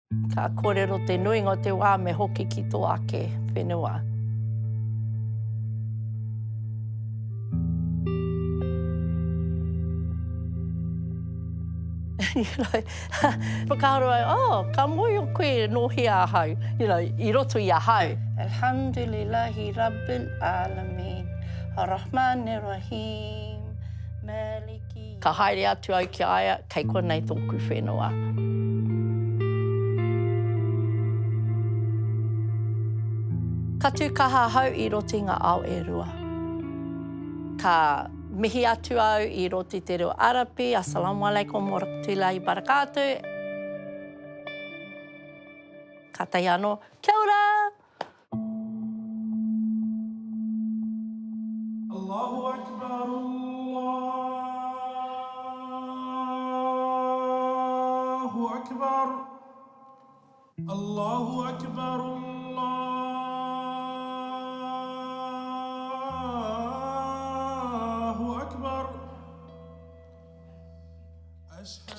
Ka kōrero te nuinga o te wā me hoki ki tō ake whenua. Whakaaro ai, ka moi o koe nohi a hau, I roto I a hau. Alhamdulillahi Rabbil Alamin, Ar-Rahman Ar-Rahim, Maliki. Ka haere atu au ki aia, kei konei tōku whenua. Ka tūkaha hau I roto I ngā ao e rua. Ka mihi atu au I roto I te reo Arapi, Assalamu alaikum wa rahmatullahi wa barakatuh. Ka tai anō, kia ora! Allahu Akbar, Allahu Akbar, Allahu Akbar, Allahu Akbar.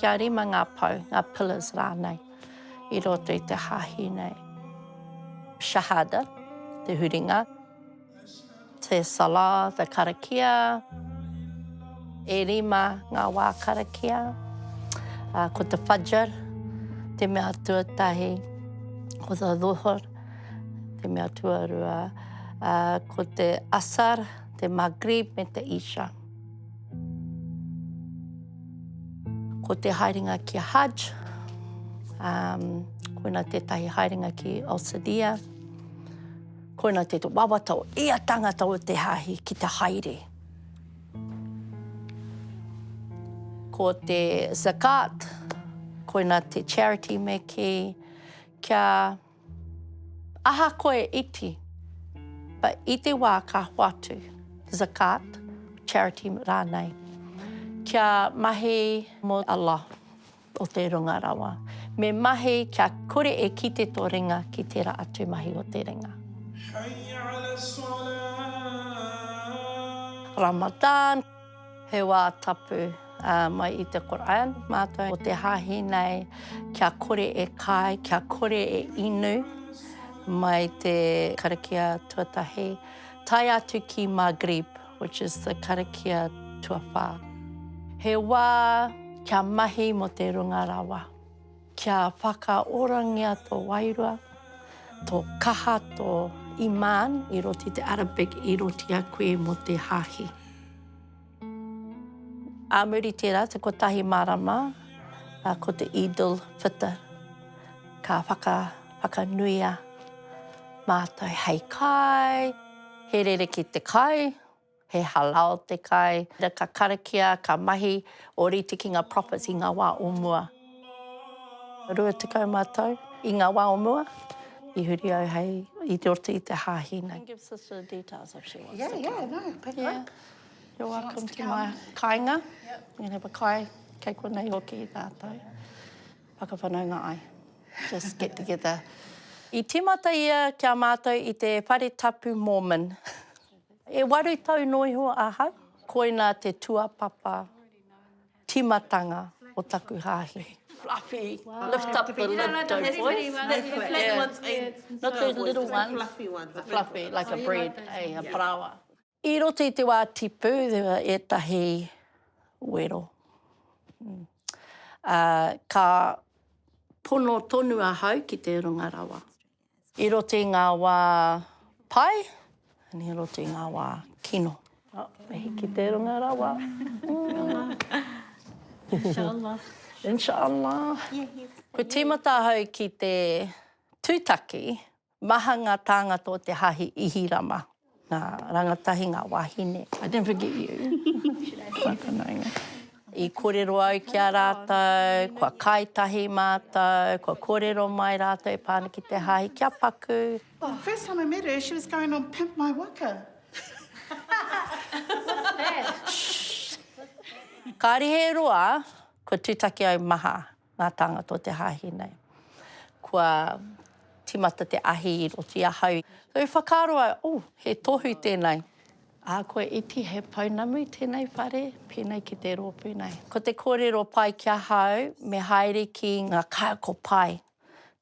Kia rima ngā pau, ngā pillars rānei, I roto I te hahi nei. Shahada, te huringa. Te Salah, te karakia. E rima ngā wā karakia. Ko te Fajr, te mea tuatahi. Ko te Dhuhr, te mea tuarua. Ko te Asar, te Maghrib me te Isha. Ko te haerenga ki Hajj. Koina tētahi haerenga ki Al-Sadia. Koina te wawata o ia tangata o te hahi ki te haere. Ko te Zakat, koina te charity me ki kia aha koe iti. But I te wā ka watu, Zakat, charity rānei. Kia mahi mo Allah o te runga rawa. Me mahi kia kore e ki te tō ringa ki tērā atu mahi o te ringa. Ramadan, he wā tapu mai I te Quran, mātou o te hahi nei, kia kore e kai, kia kore e inu, mai te karakia tuatahi. Tai atu ki Maghrib, which is the karakia tuawha. He wā kia mahi mo te runga rawa. Kia whakaorangia tō wairua, tō kaha, tō iman, I roti te Arabic, I roti a koe mo te hahi. A muri tērā, te kotahi marama, ko te Idul Fitr, ka whakanuia mātou hei kai, he rere ki te kai, he halal te kai, ka karakia, ka mahi, o rite ki ngā prophets I ngā wā o mua. Rua tikau mātou, I ngā wā o mua, I huri au hei, I roto I te hahi nei. Give Sister details if she wants to. No, pick her up. You're welcome to my kāinga. You can have a kai, kei konei hoki I tātou. Whakawhanaunga ai. Just get together. I timata ia kia mātou I te whare tapu Mormon. E waru tau noi hoa ahau. Koina te tuapapa, timatanga o taku hahi. Fluffy. Wow. Lift up the lid, don't boys. Not the little ones. Fluffy ones. Fluffy, like a bread, a parawa. I roto I te wā tipu, etahi wero. Ka pono tonu a hau ki te runga rawa. I roto I ngā wā pai, I roto I ngā wā kino. Mehi ki te runga rawa. Inshallah. Inshallah. Ko tīmata hau ki te tūtaki, maha ngā tāngata o te hahi ihirama. Ngā rangatahi, ngā wahine. I didn't forget you. Whakanaunga. I kōrero au ki a rātou, kua kaitahi mātou, kua kōrero mai rātou pāna ki te hahi, kia paku. Well, first time I met her, she was going on Pimp My Waka. Kāri he roa, kua tūtaki au maha ngā tāngata o te hahi nei. Kua timata te ahi I roti a hau. So whakaaro au, he tohu tēnei. Koe iti he paunamu tēnei whare, pēnei ki te rōpū nei. Ko te kōrero pai kia hau, me haere ki ngā kaoko pai.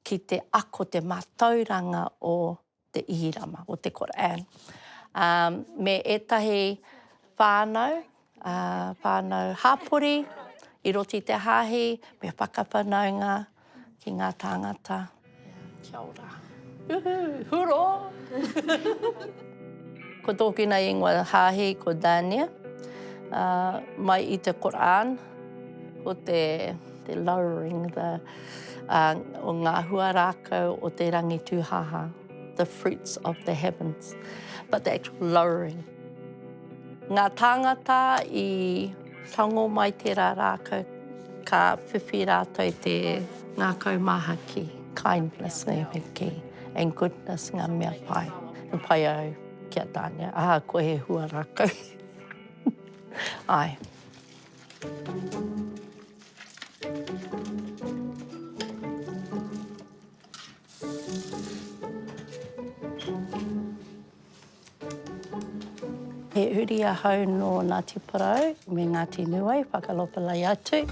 ki te ako te mātauranga o te ihirama, o te Koran. Me etahi whānau, whānau hāpori, i roti te hāhi, me whakawhanaunga ki ngā tāngata. Kia ora. Huro! Ko tōku nei ingoa hāhi ko Dania, mai i te Koran, ko te lowering, o ngā hua rākau o te rangi tūhaha, the fruits of the heavens, but the actual lowering. Ngā tāngata i whango mai tērā rākau, ka whiwhi rātou te ngā kaumahaki, kindness ngā meki, and goodness ngā mea pai. Pai au kia Tania, ko he hua rākau. Ai. He uri ahau no Ngāti Porou me Ngāti Niue, whakalopalai atu.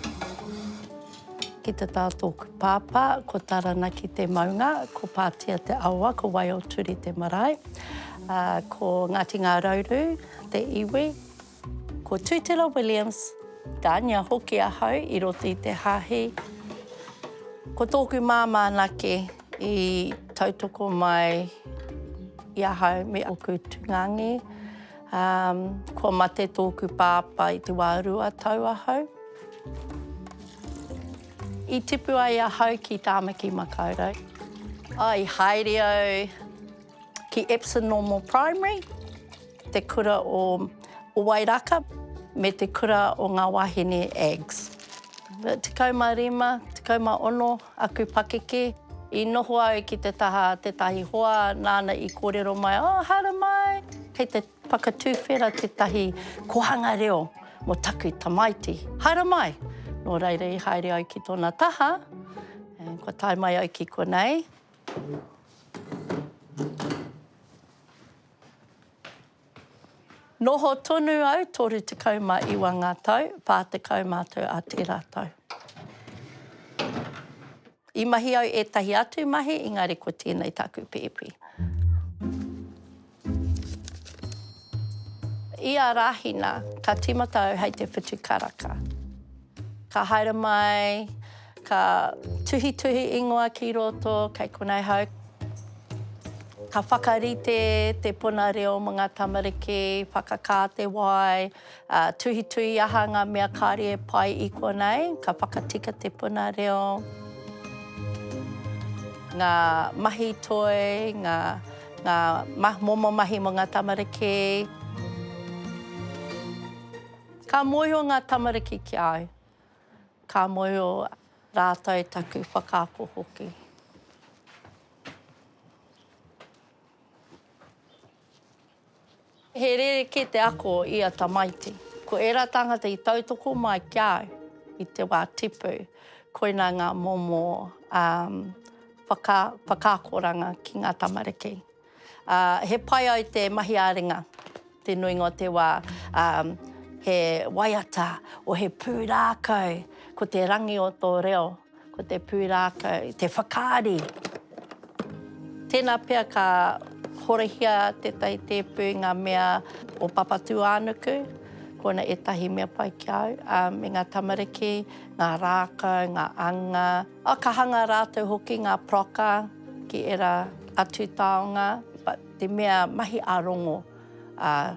Ki te tātōku pāpā, ko tarana ki te maunga, ko pātia te aua, ko Waioturi te marae, ko Ngāti Ngā Rauru, te iwi, ko Tūtera Williams, Dania hoki ahau i roti te hāhi. Ko tōku māmānake i tautoko mai i ahau me oku tūngangi, ko mate tōku pāpā i te wārua tau ahau. I tipu ai ahau ki Tāmaki Makaurau. Ai haere au ki Epsom Normal Primary, te kura o Wairaka, me te kura o ngā wahine Ags. Te kauma ono aku pakeke. I noho au ki te taha te tahi hoa, nāna i kōrero mai, hara mai. Kei te whakatūwhera te tahi kohanga reo mo taku tamaiti. Hara mai. Nō reira i haere au ki tōna taha. Ko tai mai au ki konei. Noho tonu au, toru te kauma iwa ngā tau, pā te kaumātou a te rātau. I mahi au etahi atu mahi, engari ko tēnei taku pēpi. I a rāhina, ka timata au hei te whitu karaka. Ka haere mai, ka tuhi ingoa ki roto, kei konei hau. Ka whakarite te puna reo mo ngā tamariki, whakakāte wai, tuhi aha ngā mea kāre e pai i konei, ka whakatika te puna reo. Ngā mahi toi, ngā momo mahi mo ngā tamariki. Ka moio ngā tamariki ki au. Ka moio rātou taku whakaako hoki. He rere ki te ako i a tamaiti. Ko era tangata i tautoko mai ki au i te wā tipu, koina ngā momo whakaakoranga ki ngā tamariki. He pai au te mahi āringa, te nuinga o te wā, he waiata o he pūrākau, ko te rangi o tō reo, ko te pūrākau, te whakaari. Tēnā pia ka horehia te taitepu ngā mea o papatū ānuku, kona etahi mea pai ki au, me ngā tamariki, ngā rākau, ngā anga. Ka hanga rātou hoki ngā proka ki era atu taonga, but te mea mahi ārongo,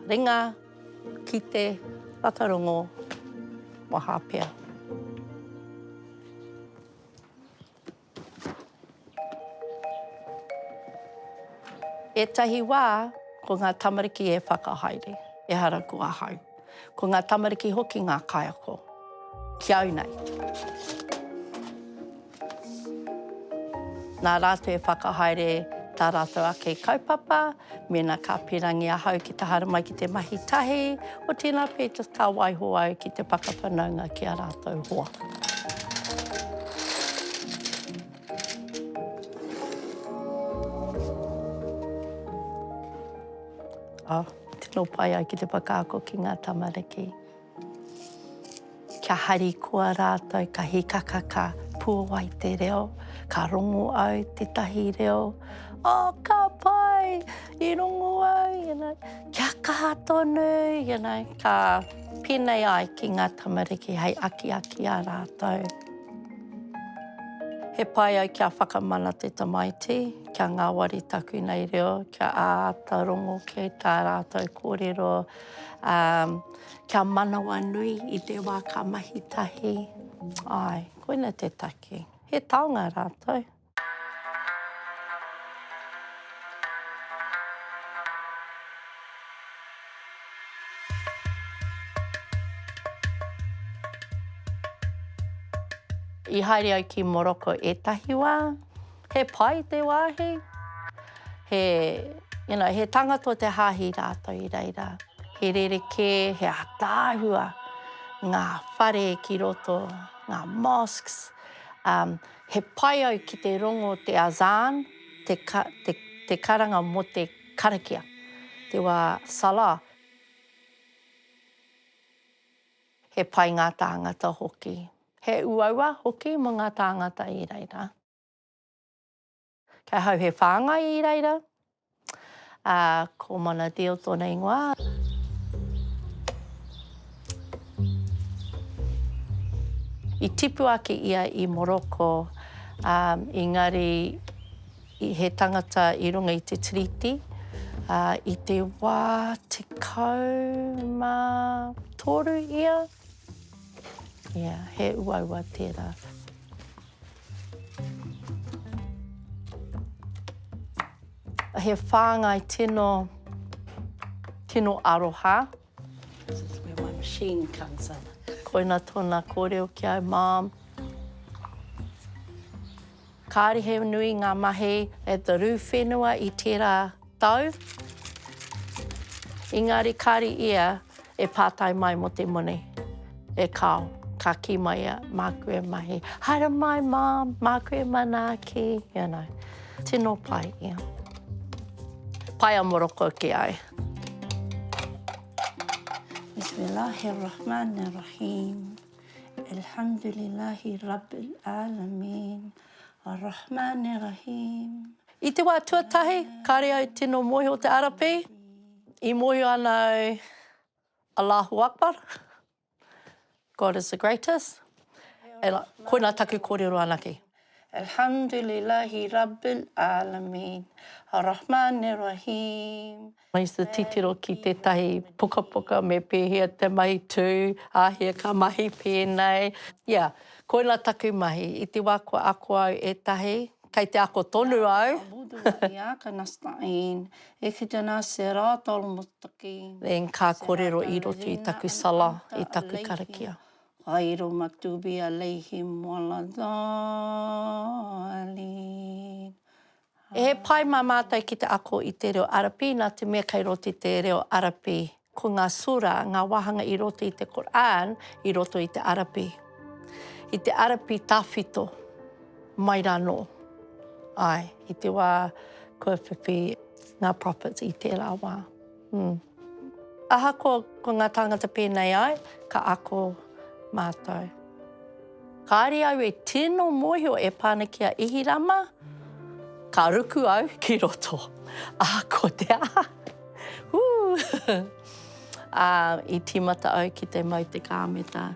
ringa, kite, whakarongo, mo hāpea. Etahi wā, ko ngā tamariki e whakahaere, e hara kua hau. Ko ngā tamariki hoki ngā kaiako, ki au nei. Nā rātou e whakahaere tā rātou ake kaupapa, mena ka pirangi a hau ki te hara mai ki te mahi tahi, o tēnā pētas ka waiho au ki te pakawhanaunga ki a rātou hoa. Tino pai ai ki te whakaako ki ngā tamariki. Kia hari kua rātou, ka hikaka ka puawai te reo, Ka rongo au te tahi reo. Oh, ka pai, I rongo au, you know. Kia kaha tonu, you know. Ka pēnei ai ki ngā tamariki, hei aki a rātou. He pai au kia whakamana te tamaiti, kia ngā wari taku nei reo, kia āta rongo ki tā rātou kōrero. Kia manawa nui I te wā ka mahi tahi. Ai, koina te taki. He taonga rātou. I haere au ki Morocco ētahi wā. He pai te wāhi. He tangata o te hāhi rātou I reira. He rereke, he atāhua, ngā whare ki roto, ngā mosques. He pai au ki te rongo te azan, te karanga mo te karakia, te wā Salah. He pai ngā tāngata hoki. He uaua hoki mo ngā tāngata I reira. Kei hau he whāngai I reira. Ko mana deo tōna ingoa. I tipu ake ia I Morocco, engari he tangata I runga I te tiriti, I te wā 13 ia. Yeah, he uaua tērā. He whāngai tino aroha. This is where my machine comes in. Koina tōna kōrero ki au, Mom. Kāri he nui ngā mahi e te rū whenua I tērā tau. Engari kāri ia e pātai mai mo te mone. E kāo, ka ki mai a mākue mahi. Haere mai, Mom, mākue mana ki, you know. Tino pai ia. Pai a Morocco ki ai. Bismillahirrahmanirrahim. Alhamdulillahi Rabbil Alamin. Ar-Rahmanir-Rahim. I te wā tuatahi, kāre au tino mohi o te arapi. I mohi ana Allahu Akbar. God is the greatest. Koina taku kōrero anaki. Alhamdulillahi Rabbil Alamin. Ar-Rahmanir-Rahim. Mai se titiro ki tētahi puka me pēhea te mahi tū, āhia ka mahi pēnei. Yeah, koina taku mahi. I te wā kua ako au ētahi, kei te ako tonu au. Iyyaka nasta'in. Ihdina siratal mustaqim. Then ka kōrero I roto I taku sala, I taku karakia. غير مكتوب عليهم ولا الضالين. E pai mā mātai ki te ako I te reo arapi, nā te mea kei roti te reo arapi. Ko ngā sura, ngā wahanga I roto I te Quran, I roto I te arapi. I te arapi tāwhito, mai rano. Ai, I te wā kua whiwhi ngā prophets I tērā wā. Aha ko ngā tangata pēnei ai, ka ako mātou. Kāri au e tino mōhio e pānakia ihirama, ka ruku au ki roto. Ko te aha. I timata au ki te mau te kāmeta.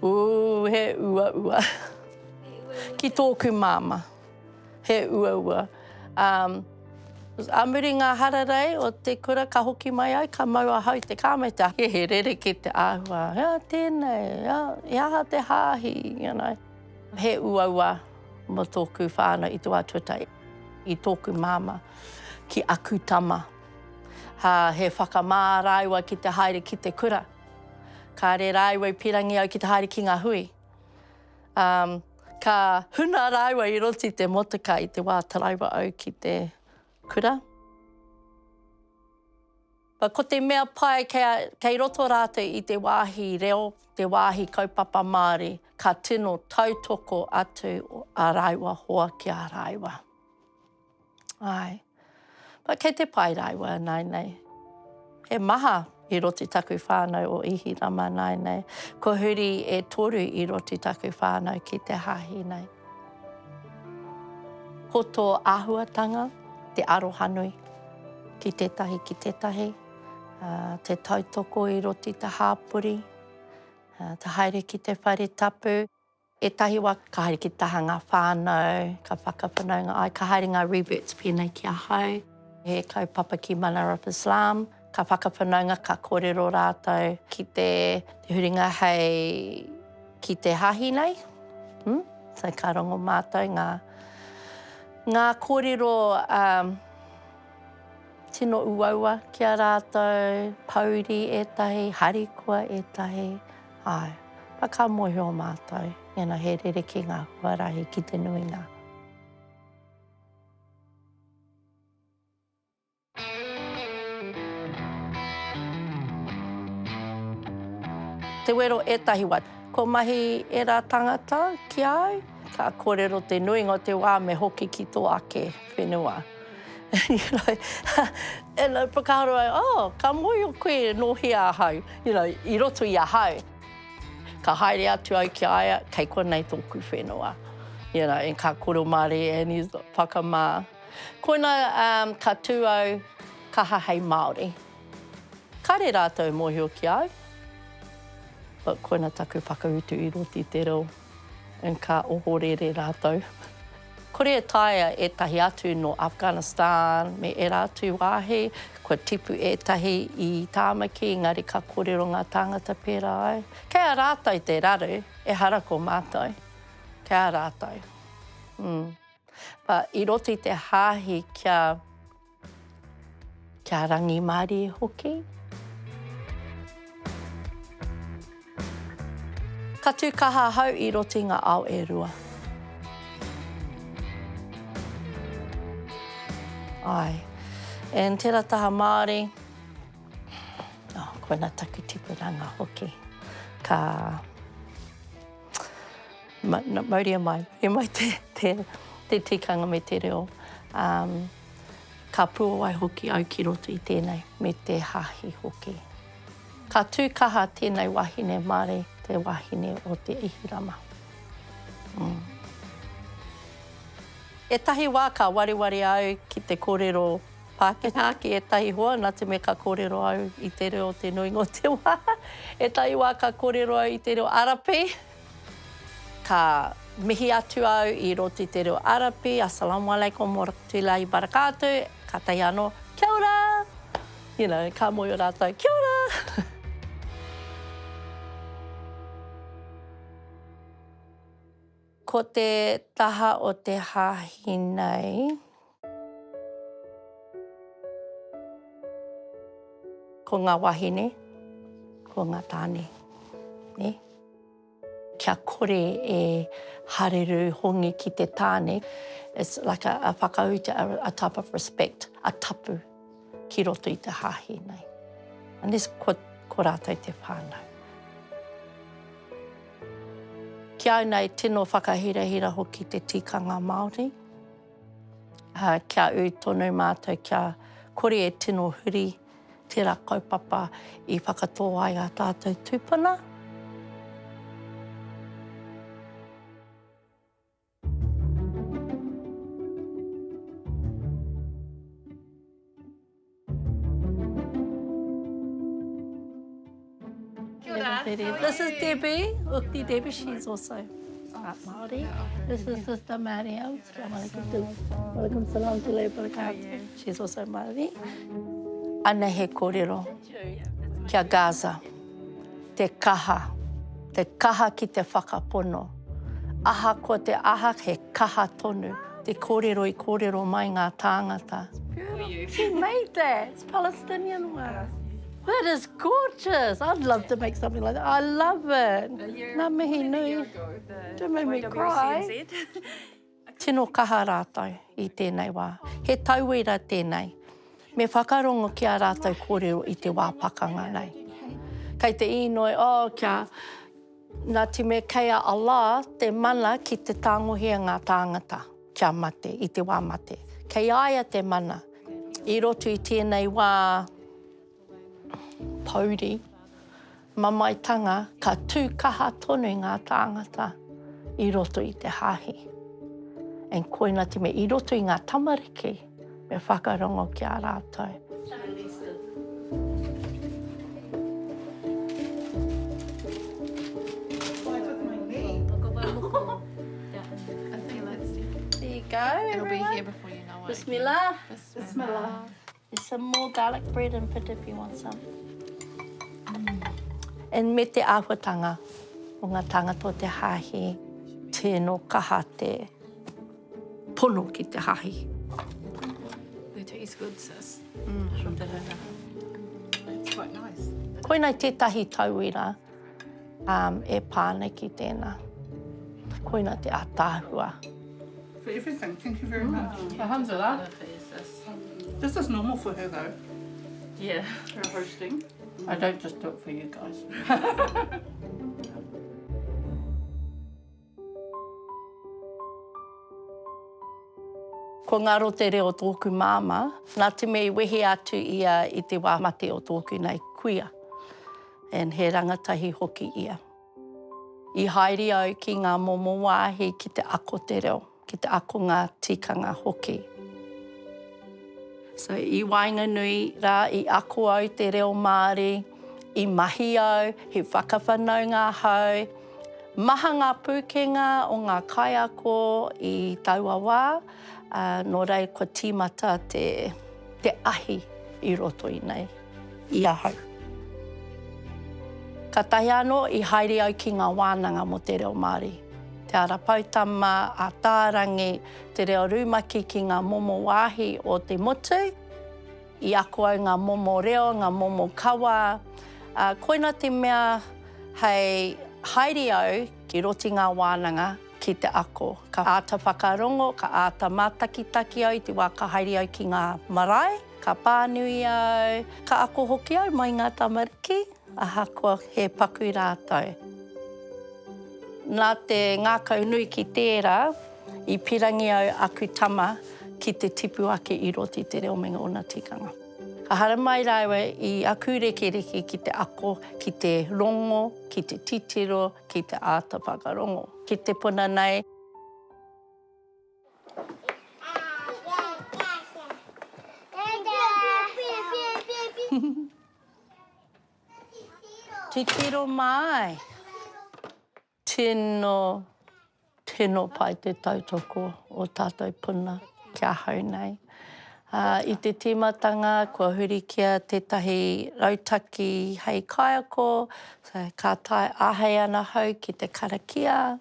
He ua. Ki tōku māma. He ua. Amuri ngā hararei o te kura ka hoki mai au, ka maua hau te kāmeta. He rere ki te āhua. Tēnei, ia te hāhi, you know. He ua mo tōku whānau I te wā tuatai. I tōku māma ki aku tama. He whakamā raiwa ki te haere ki te kura. Ka re raiwa I pirangi au ki te haere ki ngā hui. Ka huna raiwa I roti te motuka I te wā taraiwa au ki te kura. Ko te mea pai kei roto rātou I te wāhi reo, te wāhi kaupapa Māori, ka tino tautoko atu a raiwa hoa ki a raiwa. Ai. Kei te pai raiwa nei. He maha I roti taku whānau o ihirama nei. Ko huri e toru I roti taku whānau ki te hāhi nei. poto āhuatanga, te arohanui ki tētahi ki tētahi, te tautoko I roti te hāpuri, te haere ki te whare tapu. E tahi wā ka haere ki taha ngā whānau, ka whakawhanaunga ai, ka haere ngā reverts pēnei ki a hau. He kaupapa ki Manara Islam, ka whakawhanaunga, ka kōrero rātou ki te huringa hei ki te hahi nei. So ka rongo mātou ngā kōrero tino uaua ki a rātou, pauri etahi, harikua etahi, ai. Pa ka mohi o mātou, he rere ki ngā huarahi ki te nuinga. Te wero etahi wat, ko mahi e rā tangata ki au, ka kōrero te nuinga o te wā me hoki ki tō ake whenua. And pakaharo ai, ka mohi o koe nohi a hau, I roto I a hau. Ka haere atu au ki aia, kei konei tōku whenua. En ka koro mare and his whakamā. Koina ka tū au kaha hei Māori. Kare rātou mohi o ki au. But koina taku whakautu I roti te reo. And ka ohorere rātou. Kore e taia e tahi atu no Afghanistan, me e rātu wāhi, kua tipu e tahi I tāmaki, engari ka kōrero ngā tāngata pērā ai. Kei a rātou te raru, e hara ko mātou. Kei a rātou. But I roti te hāhi kia rangi Māori hoki. Ka tūkaha hau I roti ngā ao e rua. Ai. And tērā taha Māori, koina taku tipuranga hoki. Ka... Mauria mai te tikanga me te reo. Ka puawai hoki au ki roto I tēnei me te hahi hoki. Ka tūkaha tēnei wahine Māori, te wahine o te ihirama. E tahi wā ka wariwari au ki te kōrero Pākehā, ki e tahi hoa, nā te me ka kōrero au I te reo te nuinga o te wā. E tahi wā ka kōrero au I te reo Arapi. Ka mihi atu au I roti te reo Arapi, Assalamu alaikum warahmatullahi wabarakatuh, ka tahi anō, kia ora! Ka moe o rātou, kia ora! Ko te taha o te hāhi nei, ko ngā wahine, ko ngā tāne. Kia kore e hareru hongi ki te tāne. It's like a whakauta, a type of respect, a tapu ki roto I te hāhi nei. And this ko rātou te whānau. Kia au nei tino whakahirahira hoki te tikanga Māori. Kia ui tonu mātou, kia kore e tino huri, tērā kaupapa I whakatō ai a tātou tūpuna. This is Debbie, Ukti Debbie, she's also Māori. This is Sister Mariam. Walaikum salam wa barakatuh. She's also Māori. Ana he kōrero, kia Gaza, te kaha ki te whakapono. Aha ko te aha he kaha tonu, te kōrero I kōrero mai ngā tāngata. She made that, it's Palestinian one. That is gorgeous. I'd love to make something like that. I love it. Nā mihi nui. Don't make me cry. Tino kaha rātou I tēnei wā. He tauira tēnei. Me whakarongo ki a rātou kōrero I te wā pakanga nei. Kei te inoi, nā te me kei a Allah, te mana ki te tāngohia ngā tāngata kia mate, I te wā mate. Kei aia te mana. I roto I tēnei wā pauri, mamaitanga, ka tūkaha tonu ngā tāngata I roto I te hāhi. And koina te me I roto I ngā tamariki, me whakarongo ki a rātou. There you go, It'll be everyone. here before you know it. Bismillah. Bismillah. There's some more garlic bread and pita if you want some. And me te āhuatanga, o ngā tangata o te hahi, tēnō kaha te pono ki te hahi. They taste good, sis. It's quite nice. Koina tētahi tauira e pāne ki tēnā. Koina te ātāhua. For everything. Thank you very much. Alhamdulillah. This is normal for her though, Yeah. her hosting. I don't just do it for you guys. Ko ngā rote reo tōku māma, nā te mei wehe atu ia I te wā mate o tōku nei kuia. And he rangatahi hoki ia. I haere au ki ngā momo wāhi ki te ako te reo, ki te ako ngā tikanga hoki. So I wainga nui rā, I ako au te reo Māori, I mahi au, he whakawhanau ngā hau, maha ngā pūkenga o ngā kaiako I taua wā, nō rei ko tīmata te ahi I roto I nei, I ahau. Ka tahi anō I haere au ki ngā wānanga mo te reo Māori. Te ara pautama, a tārangi, te reo rūmaki ki ngā momo wāhi o te motu, I ako au ngā momo reo, ngā momo kawa. Koina te mea hei haere au ki roti ngā wānanga ki te ako. Ka āta whakarongo, ka āta mātakitaki au, te wā ka haere au ki ngā marae, ka pānui au, ka ako hoki au mai ngā tamariki, aha koa he paku rātou. Nā te ngākau nui ki tērā, I pirangi au aku tama ki te tipu ake I roti te reo menga o nā tikanga. Ka hara mai rawe I aku rekereke ki te ako, ki te rongo, ki te titiro, ki te āta whakarongo. Ki te puna nei. Titiro mai. Tino pai te tautoko o tātou puna kia hau nei. I te tīmatanga, kua huri kia tētahi rautaki hei kaiako, so ka tai ahei ana hau ki te karakia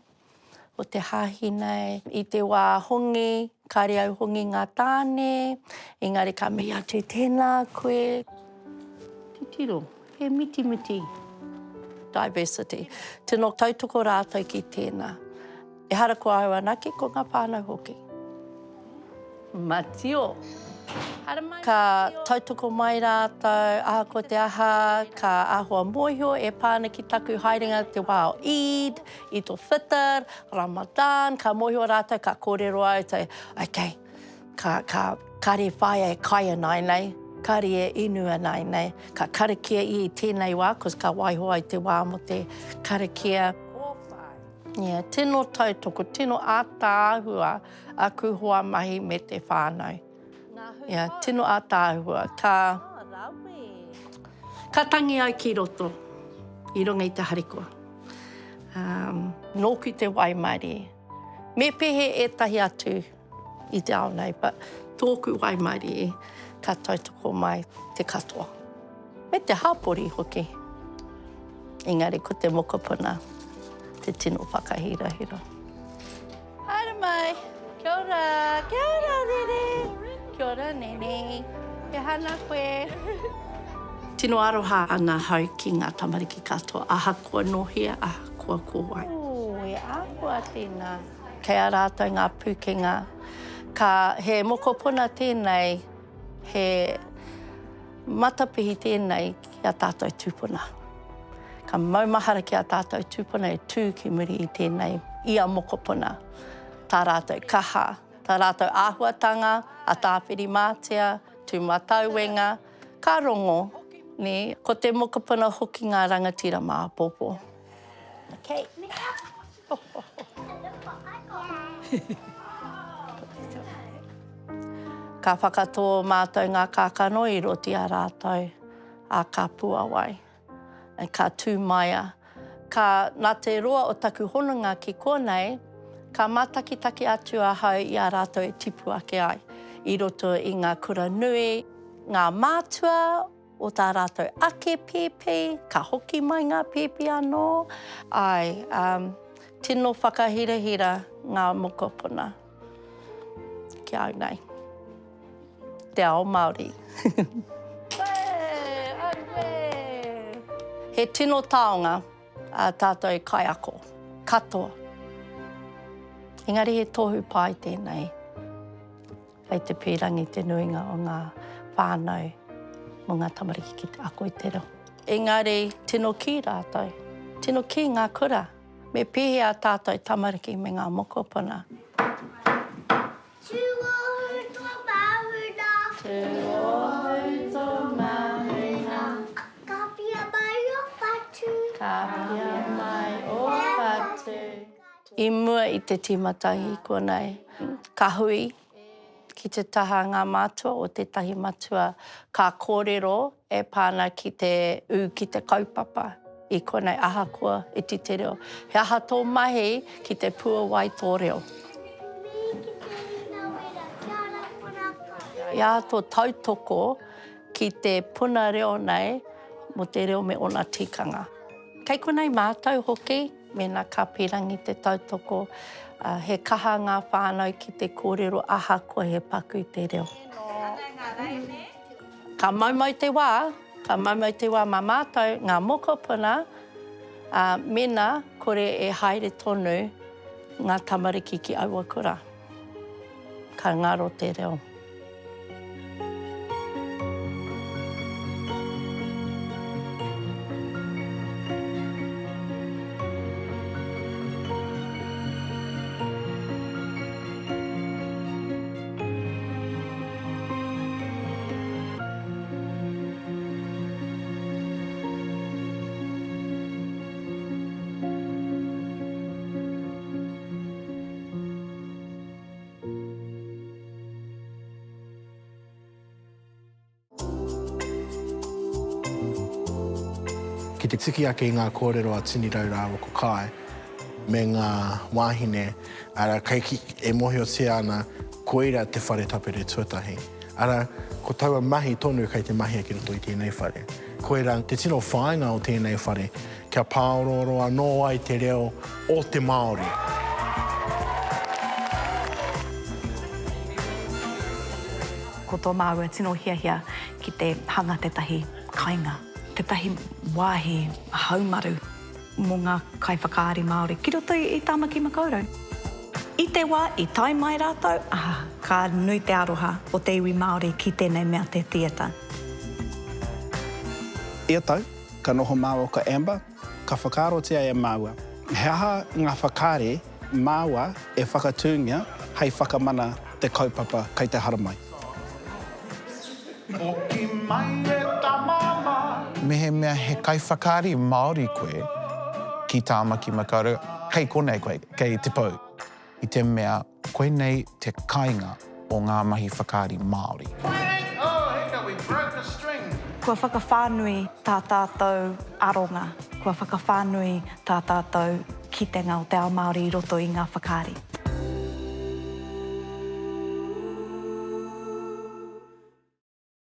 o te hahi nei. I te wā hongi, kāre au hongi ngā tāne, engari ka mea atu tēnā koe. Titiro, he miti. Diversity. Tino tautoko rātou ki tēnā. E hara ko au anake ko ngā pānau hoki. Matio. Ka tautoko mai rātou, aha ko te aha, ka āhua mōhio e pāna ki taku haerenga te wā o Eid, Eid al-Fitr, Ramadan, ka mōhio rātou, ka kōrero au, te, okay, ka kare whaia e kaia nai nei, kare e inua nai nei, ka karakia I tēnei wā, cos ka waiho ai te wā mo te karakia. Yeah, tino tautoko, tino ātāhua aku hoa mahi me te whānau. Yeah, tino ātāhua. Ka tangi au ki roto, I runga I te harikoa. Nōku te waimairi. Me pehe e tahi atu I te ao nei, but tōku waimairi ka tautoko mai te katoa. Me te hāpori hoki. Engari ko te mokopuna. Te tino whakahirahira. Haere mai. Kia ora. Kia ora, Rere. Kia ora, Nene. He hana koe. Tino aroha ana hau ki ngā tamariki katoa. Aha kua nohia, aha kua kōwai. E ākua tēnā. Kei a rātou ngā pūkenga. He mokopuna tēnei, he matapihi tēnei ki a tātou tūpuna. Ka maumahara ki a tātou tūpuna e tū ki muri I tēnei ia mokopuna. Tā rātou kaha, tā rātou āhuatanga, a tāwhiri mātea, tū matauenga, ka rongo, ne, ko te mokopuna hoki ngā rangatira māpopo. Okay. Ka whakatō mātou ngā kākano I roti a rātou a ka puawai. Ka tūmaia. Nā te roa o taku hononga ki konei, ka mātakitaki atu a hau I a rātou e tipu ake ai. I roto I ngā kura nui, ngā mātua o tā rātou ake pēpē, ka hoki mai ngā pēpē anō. Tino whakahirahira ngā mokopuna. Kia au nei. Te ao Māori. He tino taonga a tātou kai ako. Katoa. Engari he tohu pai tēnei. Kei te pīrangi te nuinga o ngā whānau mo ngā tamariki ki te ako I te reo. Engari, tino ki rātou. Tino ki ngā kura. Me pihi a tātou tamariki me ngā mokopuna. I mua I te tīmatahi konei. Ka hui ki te taha ngā mātua o te tahi matua. Ka kōrero e pāna ki te ki te kaupapa I konei ahakoa I te reo. He aha tō mahi ki te puawai tō reo. Ia tō tautoko ki te puna reo nei mo te reo me ona tikanga. Kei konei mātou hoki, mena ka pirangi te tautoko, he kaha ngā whānau ki te kōrero aha ko he paku te reo. Ka maumau te wā mā mātou ngā mokopuna, mena kore e haere tonu ngā tamariki ki Auakura. Ka ngaro te reo. Ki te tiki ake I ngā kōrero a tini raura wako kai, me ngā wāhine, ara kaiki e mohi o te ana, koeira te whare tapere tuatahi. Ara, ko taua mahi tonu kei te mahi ki roto I tēnei whare. Koeira te tino whāinga o tēnei whare, kia pāororo anō ai te reo o te Māori. Ko tō māua tino hiahia ki te hanga te tahi kainga. Te tahi wāhi haumaru mō ngā kaiwhakaari Māori ki roto I Tāmaki Makaurau. I te wā, I tai mai rātou, ka nui te aroha o te iwi Māori ki tēnei mea te theatre. Ia tau, ka noho māua ka Amber, ka whakaarotia e māua. He aha ngā whakaare māua e whakatūngia hei whakamana te kaupapa kei te haramai. Me he mea he kaiwhakaari Māori koe ki Tāmaki Makaurau, kei konei koe, kei te pau. I te mea, koe nei te kainga o ngā mahi whakaari Māori. Kua whakawhānui tā tātou aronga. Kua whakawhānui tā tātou kitenga o te ao Māori I roto I ngā whakaari.